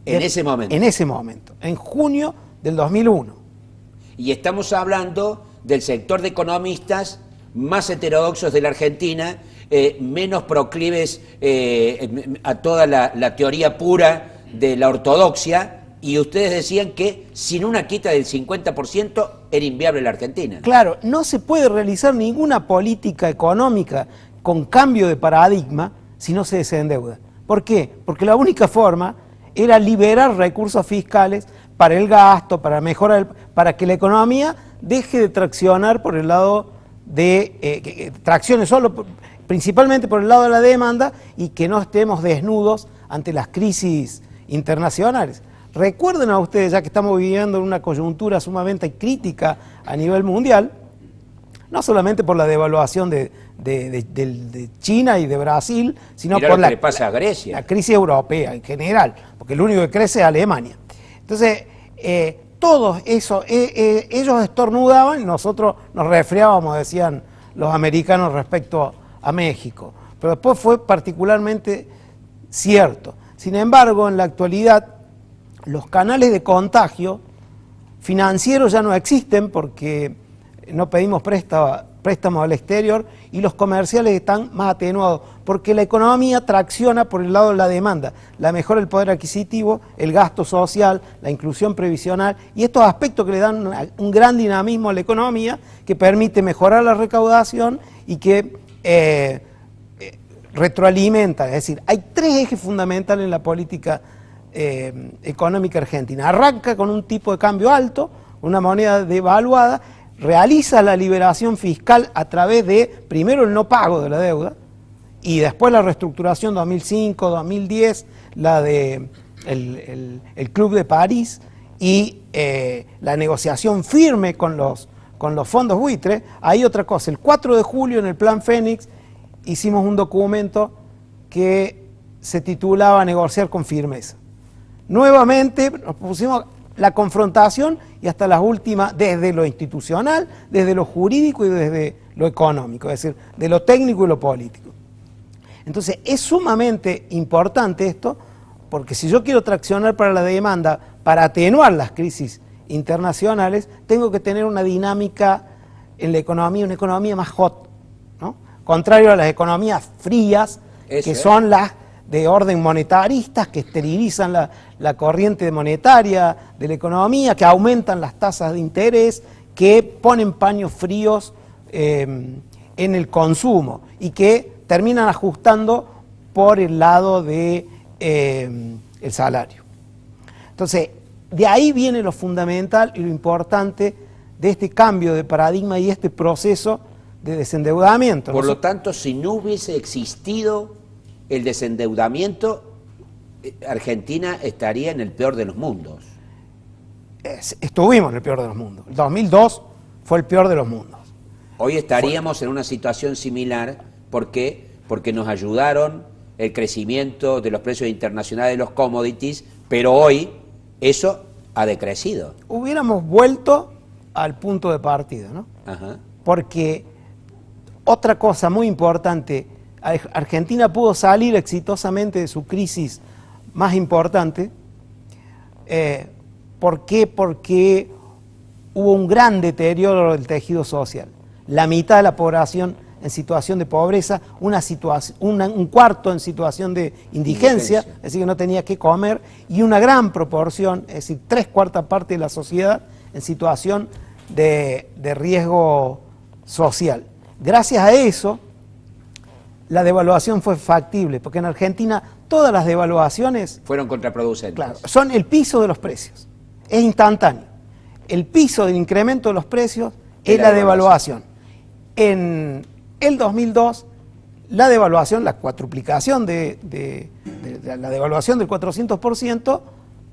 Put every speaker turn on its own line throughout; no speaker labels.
En ese momento.
En ese momento, en junio del 2001.
Y estamos hablando del sector de economistas más heterodoxos de la Argentina, menos proclives a toda la teoría pura de la ortodoxia, y ustedes decían que sin una quita del 50% era inviable la Argentina.
Claro, no se puede realizar ninguna política económica con cambio de paradigma si no se desendeuda. ¿Por qué? Porque la única forma era liberar recursos fiscales para el gasto, para mejorar, para que la economía deje de traccionar por el lado de, traccione solo, principalmente por el lado de la demanda, y que no estemos desnudos ante las crisis internacionales. Recuerden a ustedes, ya que estamos viviendo en una coyuntura sumamente crítica a nivel mundial, no solamente por la devaluación de China y de Brasil, sino por
lo que le pasa a Grecia.
La crisis europea en general, porque el único que crece es Alemania. Entonces, todos eso, ellos estornudaban y nosotros nos resfriábamos, decían los americanos respecto a México. Pero después fue particularmente cierto. Sin embargo, en la actualidad, los canales de contagio financieros ya no existen porque no pedimos préstamos al exterior, y los comerciales están más atenuados porque la economía tracciona por el lado de la demanda, la mejora del poder adquisitivo, el gasto social, la inclusión previsional y estos aspectos que le dan un gran dinamismo a la economía que permite mejorar la recaudación y que retroalimenta. Es decir, hay tres ejes fundamentales en la política económica argentina. Arranca con un tipo de cambio alto, una moneda devaluada, realiza la liberación fiscal a través de, primero, el no pago de la deuda, y después la reestructuración 2005, 2010, la de el Club de París, y la negociación firme con los fondos buitres. Hay otra cosa, el 4 de julio en el Plan Fénix hicimos un documento que se titulaba Negociar con firmeza. Nuevamente nos pusimos la confrontación y hasta las últimas, desde lo institucional, desde lo jurídico y desde lo económico, es decir, de lo técnico y lo político. Entonces es sumamente importante esto, porque si yo quiero traccionar para la demanda, para atenuar las crisis internacionales, tengo que tener una dinámica en la economía, una economía más hot, ¿no? Contrario a las economías frías, que son las de orden monetaristas, que esterilizan la corriente monetaria de la economía, que aumentan las tasas de interés, que ponen paños fríos en el consumo y que terminan ajustando por el lado de el salario. Entonces, de ahí viene lo fundamental y lo importante de este cambio de paradigma y este proceso de desendeudamiento.
Por lo tanto, si no hubiese existido el desendeudamiento, Argentina estaría en el peor de los mundos.
Estuvimos en el peor de los mundos. El 2002 fue el peor de los mundos.
Hoy estaríamos en una situación similar. ¿Por qué? Porque nos ayudaron el crecimiento de los precios internacionales de los commodities, pero hoy eso ha decrecido. Hubiéramos
vuelto al punto de partida, ¿no?
Ajá.
Porque otra cosa muy importante, Argentina pudo salir exitosamente de su crisis más importante. ¿Por qué? Porque hubo un gran deterioro del tejido social. La mitad de la población en situación de pobreza, un cuarto en situación de indigencia, es decir, que no tenía qué comer, y una gran proporción, es decir, 3/4 parte de la sociedad en situación de riesgo social. Gracias a eso, la devaluación fue factible, porque en Argentina todas las devaluaciones
fueron contraproducentes.
Claro, son el piso de los precios, es instantáneo. El piso del incremento de los precios es la devaluación. En el 2002, la devaluación, la cuatruplicación de la devaluación del 400%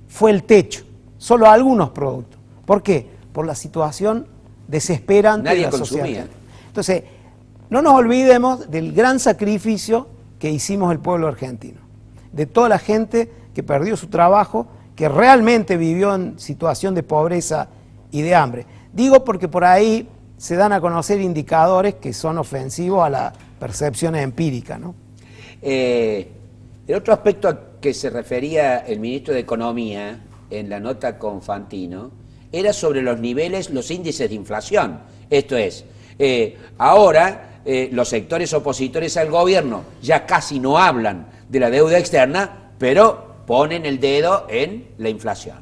fue el techo, solo algunos productos. ¿Por qué? Por la situación desesperante de la sociedad. Entonces, no nos olvidemos del gran sacrificio que hicimos el pueblo argentino, de toda la gente que perdió su trabajo, que realmente vivió en situación de pobreza y de hambre. Digo porque por ahí se dan a conocer indicadores que son ofensivos a las percepciones empíricas, ¿no?
El otro aspecto que se refería el ministro de Economía en la nota con Fantino era sobre los niveles, los índices de inflación. Esto es, ahora los sectores opositores al gobierno ya casi no hablan de la deuda externa, pero ponen el dedo en la inflación.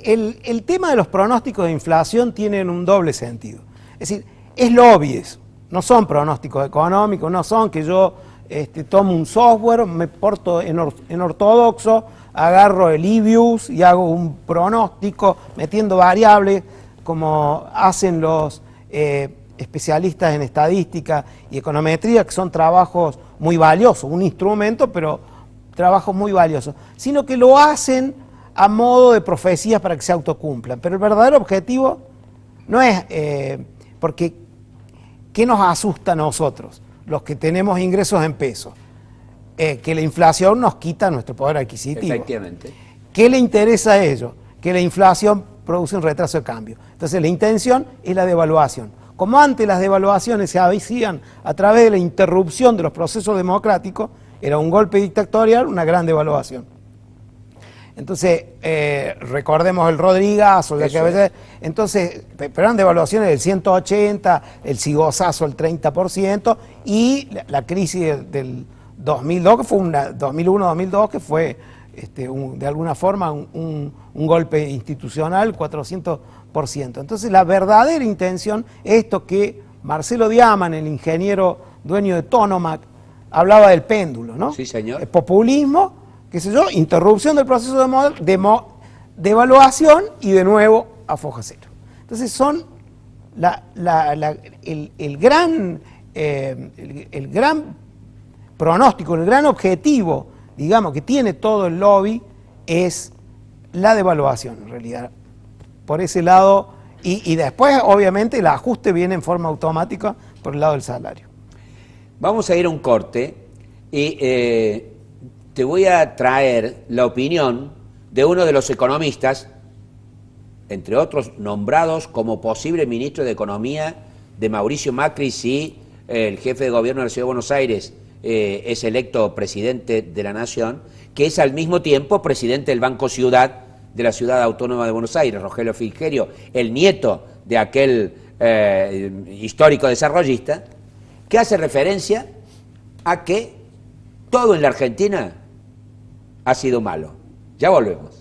El tema de los pronósticos de inflación tienen un doble sentido. Es decir, es lobby eso. No son pronósticos económicos, no son que yo tomo un software, me porto en ortodoxo, agarro el IBIUS y hago un pronóstico metiendo variables como hacen los especialistas en estadística y econometría, que son trabajos muy valiosos, un instrumento, pero trabajos muy valiosos, sino que lo hacen a modo de profecías para que se autocumplan. Pero el verdadero objetivo no es, porque ¿qué nos asusta a nosotros, los que tenemos ingresos en pesos? Que la inflación nos quita nuestro poder adquisitivo.
Efectivamente.
¿Qué le interesa a ellos? Que la inflación produce un retraso de cambio. Entonces la intención es la devaluación. Como antes las devaluaciones se hacían a través de la interrupción de los procesos democráticos, era un golpe dictatorial, una gran devaluación. Entonces, recordemos el Rodrigazo, que a veces, entonces, pero eran devaluaciones del 180, el Sigosazo el 30%, y la crisis del 2002, que fue 2001-2002, que fue de alguna forma un golpe institucional, 400%. Entonces, la verdadera intención es esto que Marcelo Diaman, el ingeniero dueño de Tonomac, hablaba del péndulo, ¿no?
Sí, señor.
El populismo, qué sé yo, interrupción del proceso de evaluación y de nuevo a foja cero. Entonces son el gran pronóstico, el gran objetivo, digamos, que tiene todo el lobby es la devaluación, en realidad. Por ese lado, y después, obviamente, el ajuste viene en forma automática por el lado del salario.
Vamos a ir a un corte y te voy a traer la opinión de uno de los economistas, entre otros nombrados como posible ministro de Economía de Mauricio Macri si el jefe de gobierno de la Ciudad de Buenos Aires es electo presidente de la Nación, que es al mismo tiempo presidente del Banco Ciudad de la Ciudad Autónoma de Buenos Aires, Rogelio Frigerio, el nieto de aquel histórico desarrollista, que hace referencia a que todo en la Argentina ha sido malo. Ya volvemos.